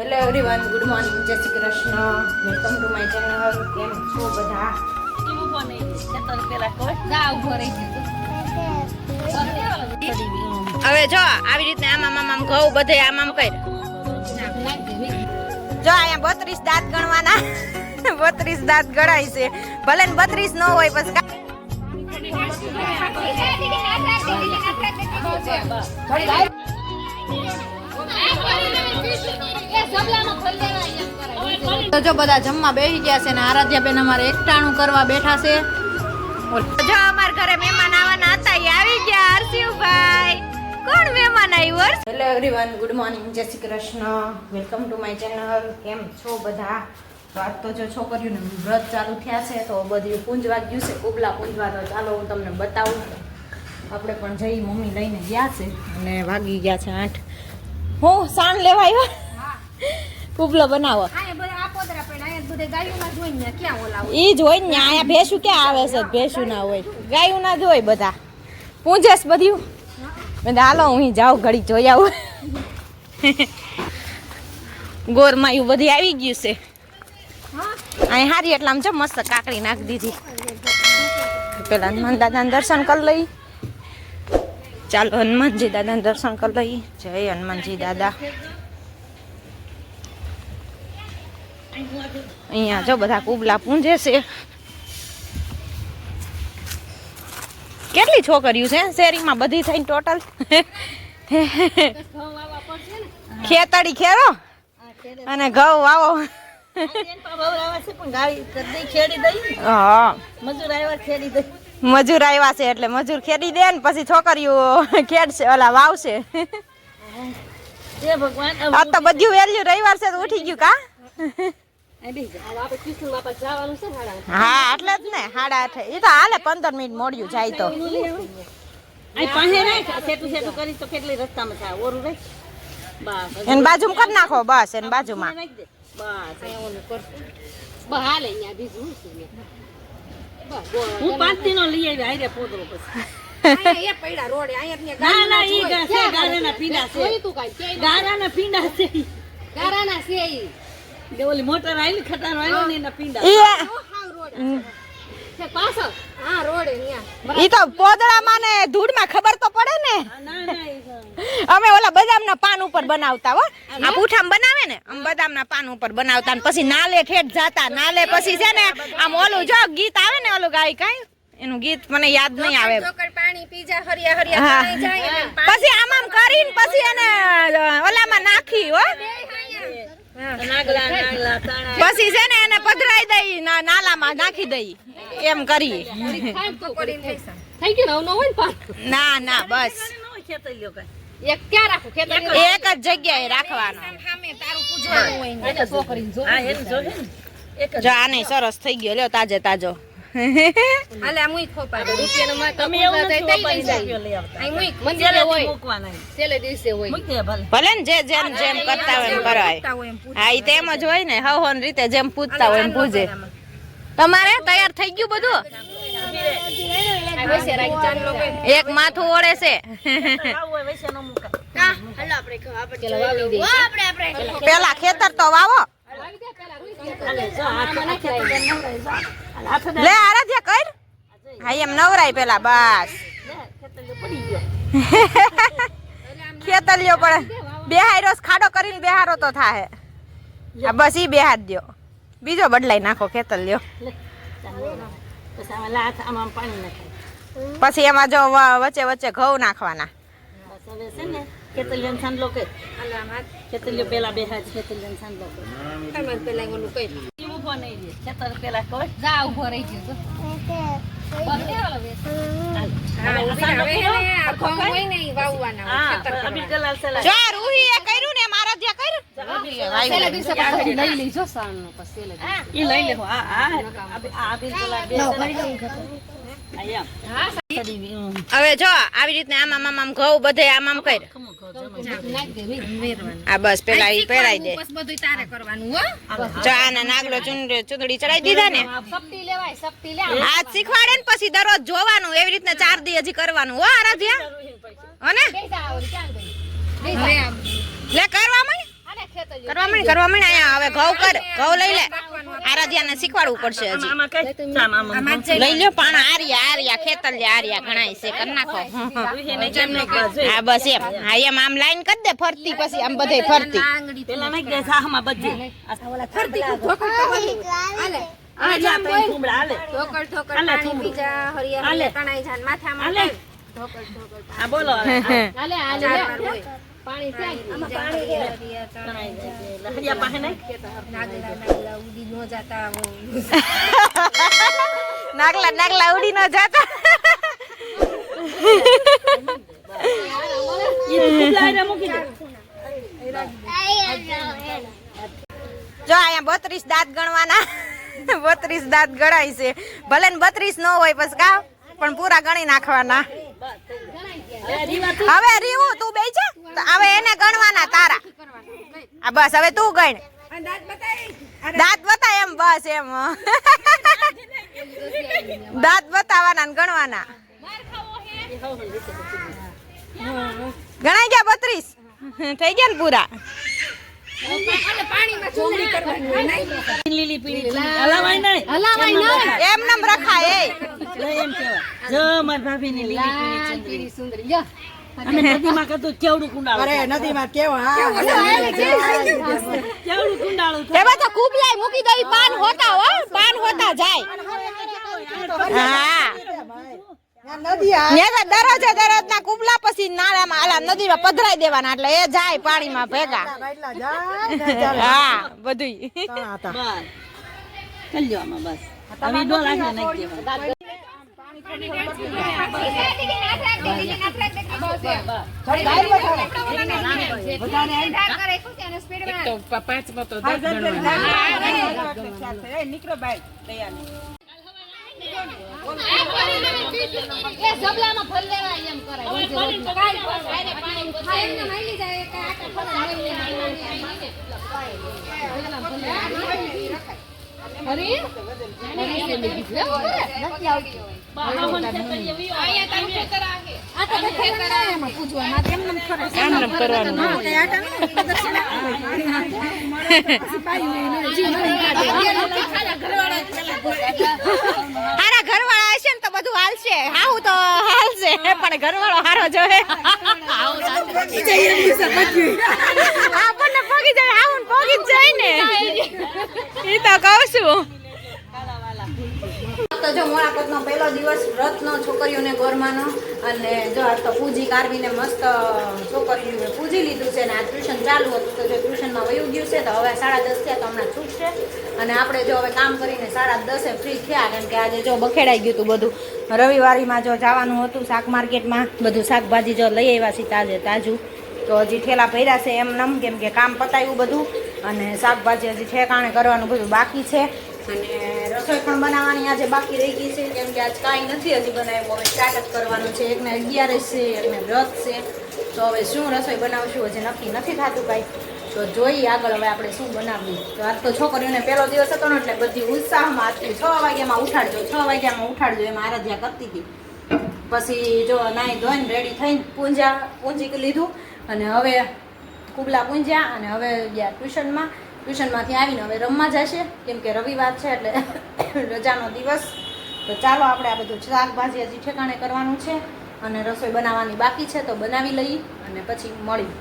Hello everyone, good morning, જય Shri Krishna, welcome to my channel. કેમ છો બધા? હવે જો આવી રીતે આમ ઘઉં બધે આમ કર. જો અહીંયા 32 દાંત ગણવાના. 32 દાંત ગણાય છે, ભલે ને 32 ન હોય પછી તો જો બધા જમવા બેસી ગયા છે ને આરાધ્યા બેન અમારે એકટાણું કરવા બેઠા છે. જો અમાર ઘરે મહેમાન આવવાના હતા, એ આવી ગયા. હર્ષિવભાઈ, કોણ મહેમાન આવ્યું? હેલો એવરીવન, ગુડ મોર્નિંગ, જય Shri Krishna, welcome to my channel. કેમ છો બધા? તો આજ તો જો છોકરીઓને વ્રત ચાલુ થયા છે તો બધું પૂંજવા ગયું છે, કુબલા પૂંજવા. તો ચાલો હું તમને બતાવું. આપણે પણ જઈ મમ્મી લઈને ગયા છે અને વાગી ગયા છે 8. હું સાણ લેવા આવ્યા કુબલો બનાવો. ઈ જ હોય ને, અહીંયા ભેંસું ક્યાં આવે છે? ભેંસું ના હોય, ગાયું ના જ હોય. બધા પૂંજેશ બધું. હાલો હું જાઉં, ઘડી જોઈ આવું. ગોરમાયું બધી આવી ગયું છે અહીં હારી. એટલે આમ જો મસ્ત કાકડી નાખી દીધી. પેલા હનુમાન દાદાના દર્શન કરી લઈ. ચાલો હનુમાનજી દાદાના દર્શન કરી લઈ. જય હનુમાનજી દાદા. અહીંયા જો બધા કુબલા પૂંજે છે. કેટલી છોકરીઓ છે શેરીમાં બધી થઈને ટોટલ? ખેતડી ખેરો અને ઘઉં વાવો. મજૂર આવ્યા છે એટલે મજૂર ખેડી દે ને પછી છોકરીઓ ખેડશે, ઓલા વાવશે. આ તો બધું વેલ્યુ રવિવાર છે તો ઉઠી ગયું કા? હા એટલે જ ને, 8:30. એ તો હાલે, 15 મિનિટ મોડ્યું જાય તો. એની બાજુમાં કરી નાખો, બસ એની બાજુમાં. હું 5 દિનો લઈ આવી આરે પોદરો પછી ઓલી મોટર આવી ખટારો આવ્યો ને એના પીંડા. ઈ તો પોદળામાં ને ધૂળમાં ખબર તો પડે ને. અમે ઓલા બદામના પાન ઉપર બનાવતા હો. આ પૂઠામ બનાવે ને, આમ બદામના પાન ઉપર બનાવતા ને પછી નાલે ઠેઠ જાતા. નાલે પછી છે ને આમ ઓલું જો ગીત આવે ને, ઓલું ગાય કાઈ એનું ગીત મને યાદ નહીં આવે. પાણી પીજા હરિયા હરિયા જાય પછી આમ આમ કરીને પછી એને ઓલામાં નાખી હો. પછી છે ને એને પધરાઈ દઈ, નાલામાં નાખી દઈ, એમ કરી. ના ના બસ એક જ જગ્યાએ રાખવાનો. જો આને સરસ થઈ ગયો, લ્યો તાજે તાજો. ભલે ને જે જેમ જેમ કરતા હોય કરાય. હા ઈ તેમ જ હોય ને, હવન રીતે જેમ પૂજતા હોય એમ પૂજે. તમારે તૈયાર થઈ ગયું બધું? એક માથું ઓળે છે. પેલા ખેતર તો વાવો. લે આરાધ્યા કર. હા એમ નવરાય પેલા, બસ. ખેતર લ્યો પડે. બેહારો ખાડો કરીને બેહારો તો થાય. બસ ઈ બેહાર દો, બીજો બદલાઈ નાખો. ખેતર લ્યો પછી એમાં જો વચ્ચે વચ્ચે ઘઉં નાખવાના. હવે જો આવી રીતે આમ ઘઉં બધે આમ કર. આ બસ પેલા ઈ પહેરાઈ દે. જો આના નાગલો ચૂંદડી ચડાઈ દીધા ને. આ શીખવાડે ને પછી દરરોજ જોવાનું. એવી રીતના 4 દી હજી કરવાનું. હો આરાધ્યા, હો ને લે કરવામાં કરવા માંડ અહીંયા હવે ઘઉં ઘઉં લઈ લે આરાધ્યાને શીખવાડવું પડશે હજી આમાં કઈ ચામ આમાં લઈ લ્યો પણ આર્યા ખેતલિયા આર્યા ઘણાય છે કરી નાખો એને કેમ ન કરજે હા બસ એમ હા એમ આમ લાઈન કરી દે ફરતી પછી આમ બધે ફરતી પેલા નાખ દે સાહમાં બજે ફરતી આ જા તો કુંબળા હાલે પાણી બીજા હરિયા તણાઈ જાન માથામાં આ બોલો પાણી હરિયા પાસે નાગલા ઉડી ન જાતા જો અહીંયા 32 દાંત ગણવાના 32 દાંત ગણાય છે ભલે ને 32 ન હોય પછી કા પણ પૂરા ગણી નાખવાના હવે રીવું તું બેસ હવે એને ગણવાના તારા આ બસ હવે તું ગણ દાંત બતાય એમ બસ એમ દાંત બતાવવાના ને ગણવાના ગણાઈ ગયા 32 થઈ ગયા ને પૂરા લીલી પીળી હલાવાય નહીં એમ નમ રખાય એમ કેવા જો માર ભાભીની લીલી પીળી સુંદરી અમે નદીમાં કતું કેવડું કુંડાળું અરે નદીમાં કેવા કેવડું કુંડાળું એમાં તો કુબલાય મૂકી દઈ પાન હોતા જાય હા દરરોજના કુબલા પછી નાળામાં આલા નદીમાં પધરાઈ દેવાના એટલે એ જાય પાણીમાં ભેગા હા બધું કલ્યો આમાં બસ હવે ડોલ આખે નાખી દેવાનું હારા ઘરવાળા હશે ને તો બધું હાલશે હાવું તો હાલશે પણ ઘરવાળો હારો જોહે આપણને પગી જાય હાવું પગી જ જાય ને એ તો કહું છું તો જો મોરાપતનો પહેલો દિવસ વ્રતનો છોકરીઓને ગોરમાનો અને જો આ તો પૂજી કારવીને મસ્ત છોકરીઓએ પૂજી લીધું છે ને આ ટ્યુશન ચાલુ હતું તો જો ટ્યુશનમાં વયું ગયું છે તો હવે 10:30 થયા તો હમણાં છૂટશે અને આપણે જો હવે કામ કરીને 10:30 ફ્રી થયા કેમ કે આજે જો બખેડાઈ ગયું હતું બધું રવિવારીમાં જો જવાનું હતું શાક માર્કેટમાં બધું શાકભાજી જો લઈ આવ્યા છે તાજું તો હજી ઠેલા ભર્યા છે એમ નમ કેમ કે કામ પતાવ્યું બધું અને શાકભાજી હજી ઠેકાણે કરવાનું બધું બાકી છે અને રસોઈ પણ બનાવવાની આજે બાકી રહી ગઈ છે કેમ કે આજ કાંઈ નથી હજી બનાવ્યું હવે સ્ટાર્ટ જ કરવાનું છે એકને 11 છે એકને વ્રત છે તો હવે શું રસોઈ બનાવશું હજી નક્કી નથી થતું કાંઈ તો જોઈએ આગળ હવે આપણે શું બનાવીએ તો આજ તો છોકરીઓને પહેલો દિવસ હતો ને એટલે બધી ઉત્સાહમાં હતી 6 વાગ્યામાં ઉઠાડજો એમ આરાધ્યા કરતી હતી પછી જો નાહી ધોઈને રેડી થઈને પૂંજી લીધું અને હવે કુબલા પૂંજ્યા અને હવે ગયા ટ્યુશનમાંથી આવીને હવે રમવા જશે કેમ કે રવિવાર છે એટલે રજાનો દિવસ તો ચાલો આપણે આ બધું શાકભાજી હજી ઠેકાણે કરવાનું છે અને રસોઈ બનાવવાની બાકી છે તો બનાવી લઈએ અને પછી મળી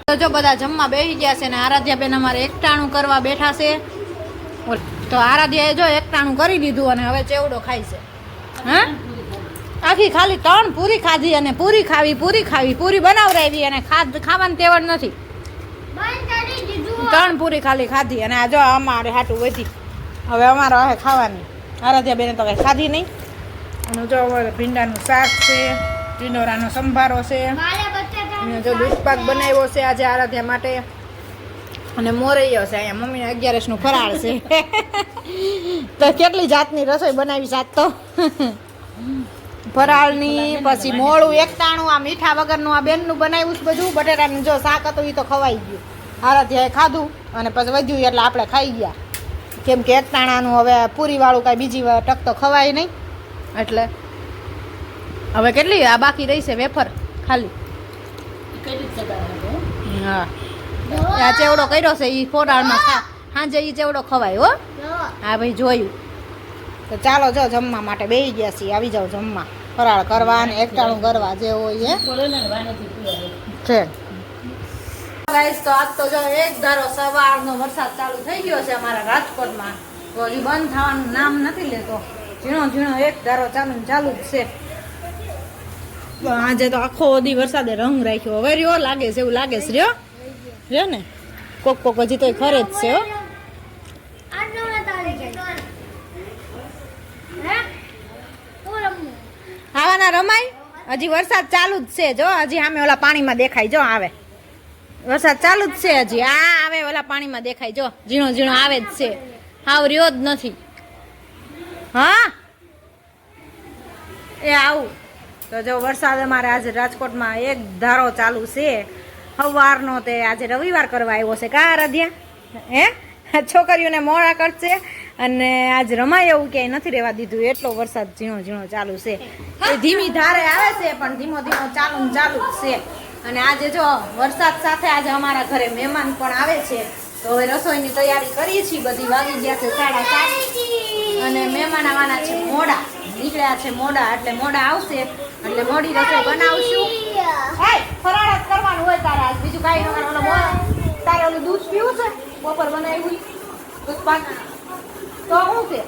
તો જો બધા જમવા બેસી ગયા છે ને આરાધ્યાબેન અમારે એકટાણું કરવા બેઠા છે તો આરાધ્યાએ જો એકટાણું કરી દીધું અને હવે ચેવડો ખાય છે હા આખી ખાલી 3 પૂરી ખાધી અને પૂરી ખાવી પૂરી બનાવરાવી અને ખાવાની તેવડ નથી 3 પૂરી ખાલી ખાધી અને આ જો અમારે હાટું વધી હવે અમારે હવે ખાવાની આરાધ્યાબેને તો કંઈ ખાધી નહીં અને જો અમારે ભીંડાનું શાક છે ટીંડોરાનો સંભારો છે અને જો દૂધપાક બનાવ્યો છે આજે આરાધ્યા માટે અને મોરૈયો છે અહીંયા મમ્મીને 11નું ફરાળ છે તો કેટલી જાતની રસોઈ બનાવી જાત તો ફરાળની પછી મોળું એકટાણું આ મીઠા વગરનું આ બેનનું બનાવ્યું બધું બટેટાનું જો શાક હતું એ તો ખવાઈ ગયું આરાધ્યાએ ખાધું અને પછી વધ્યું એટલે આપણે ખાઈ ગયા કેમ કે એકટાણાનું હવે પૂરીવાળું કાંઈ બીજી ટક તો ખવાય નહીં એટલે હવે કેટલી આ બાકી રહી છે વેફર ખાલી હા આ ચેવડો કર્યો છે એ ફોરાળમાં સાંજે એ ચેવડો ખવાય હો. હા ભાઈ જોયું. તો ચાલો જો જમવા માટે બેસી ગયા છીએ. આવી જાઓ જમવા. ફરાળ કરવા ને એકટાણું કરવા જે હોય એ છે. ગાઈસ તો આજ તો જો એક ધારો સવારનો વરસાદ ચાલુ થઈ ગયો છે અમારા રાજકોટમાં. તો હજી બંધ થવાનું નામ નથી લેતો. ઝીણો ઝીણો એક ધારો ચાલુ જ છે. તો આજે તો આખો દી વરસાદે રંગ રાખ્યો. હવે રહ્યો લાગે છે એવું લાગે છે. રહ્યો ને કોક કોક હજી તો ખરે જ છે હો. આવાના રમાય હજી વરસાદ ચાલુ જ છે. જો હજી સામે ઓલા પાણીમાં દેખાય. જો આવે વરસાદ ચાલુ જ છે હજી. આ આવે ઓલા પાણીમાં દેખાય. જો ઝીણો ઝીણો આવે જ છે. હાવ રહ્યો જ નથી. હા એ આવું. તો જો વરસાદ અમારે આજે રાજકોટમાં એક ધારો ચાલુ છે સવારનો. તે આજે રવિવાર કરવા આવ્યો છે કા રાધ્યા હે. છોકરીઓને મોડા કરશે અને આજ રમાય એવું ક્યાંય નથી રહેવા દીધું. એટલો વરસાદ ઝીણો ઝીણો ચાલુ છે. એ ધીમી ધારે આવે છે પણ ધીમો ધીમો ચાલુ જ છે. અને આજે જો વરસાદ સાથે આજે અમારા ઘરે મહેમાન પણ આવે છે. તો હવે રસોઈની તૈયારી કરીએ છીએ. બધી વાગી ગયા છે 7:30 અને મહેમાન આવવાના છે મોડા. નીકળ્યા છે મોડા એટલે મોડા આવશે એટલે મોડી રસોઈ બનાવશું. ફરાળ જ કરવાનું હોય તારે આજ. બીજું કાંઈ ન કરવાનું. તારે ઓલું દૂધ પીવું છે બપોર બનાવ્યું દૂધ પાક તો શું છે.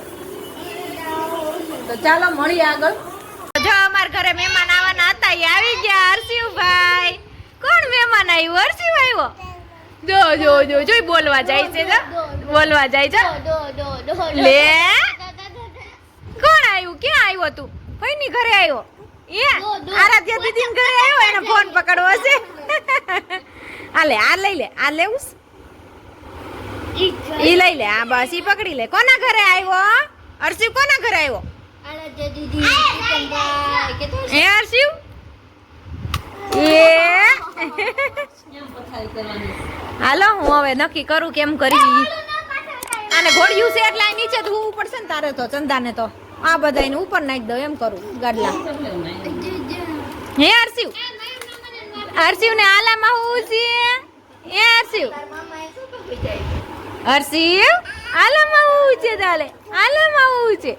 તો ચાલો મળીએ આગળ. જો અમારા ઘરે મહેમાન આવવાના હતા એ આવી ગયા. હર્ષિવભાઈ કોણ મહેમાન આવ્યું? હર્ષિવ આવ્યો. જો જો જો જોઈ બોલવા જાય છે. બોલવા જાય છે. લે કોણ આવ્યું? ક્યાં આવ્યો તું? કોઈની ઘરે આવ્યો? એ આરાધ્યા દીદીને ઘરે આવ્યો. એને ફોન પકડવો છે. આ લે આ લઈ લે. આ લેવું ઈ લઈ લે. આ બસ ઈ પકડી લે. કોના ઘરે આવ્યો? હર્ષિવ કોના ઘરે આવ્યો? એ હર્ષિવ હાલો હું હવે નક્કી કરું કેમ કરી. આને ઘોડિયું છે એટલે નીચે ધોવું પડશે ને તારે તો. ચંદાને તો આ બધાને ઉપર નાખી દો એમ કરું ગાડલા. હે હર્ષિવ હર્ષિવ ને આલામાં હું છે. એ હર્ષિવ હર્ષિવ આલામાં હું છે. તાલે આલામાં હું છે.